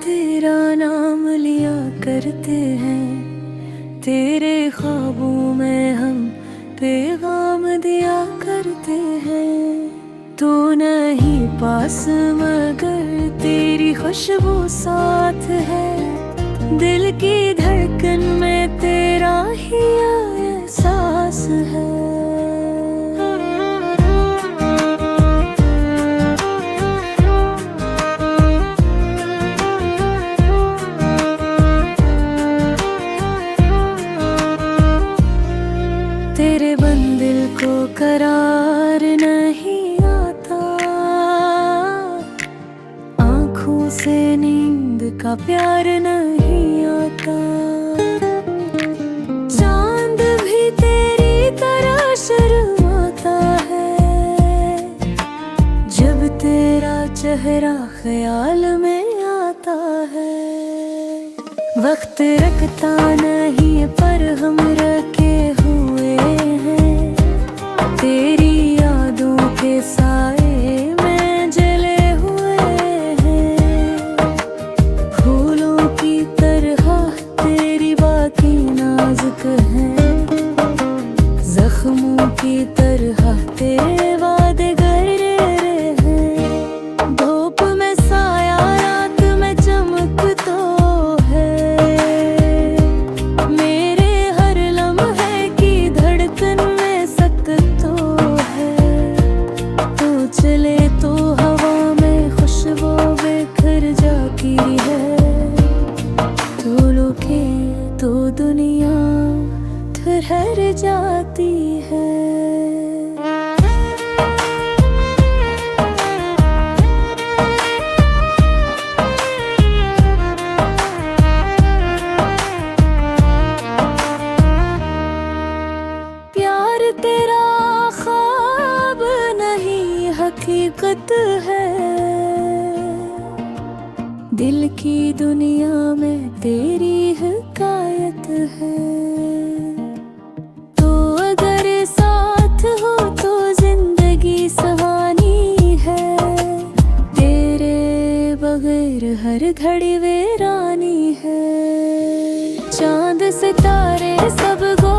तेरा नाम लिया करते हैं, तेरे ख्वाबों में हम पैगाम दिया करते हैं। तू नहीं पास मगर तेरी खुशबू साथ है, दिल की धड़कन में तेरा ही एहसास है। तेरे बंदिल को करार नहीं आता, आँखों से नींद का प्यार नहीं आता। चांद भी तेरी तरह शर्माता है, जब तेरा चेहरा ख्याल में आता है। वक्त रखता नहीं पर हम रखे हुए हैं, तेरी यादों के साए में जले हुए हैं। फूलों की तरह तेरी बातें नाजुक हैं, जख्मों की तरह तेरे वादे गहरे हैं। धूप में साया रात में चमक तो है, मेरे हर लम्हे की धड़कन में सकत तो है। तू चले तो हवा में खुशबू बिखर जाती है, तू लुके तो दुनिया ठहर जाती है। प्यार तेरा ख्वाब नहीं हकीकत है, दिल की दुनिया में तेरी हिकायत है। तो अगर साथ हो तो जिंदगी सुहानी है, तेरे बगैर हर घड़ी वीरानी है। चांद सितारे सब गो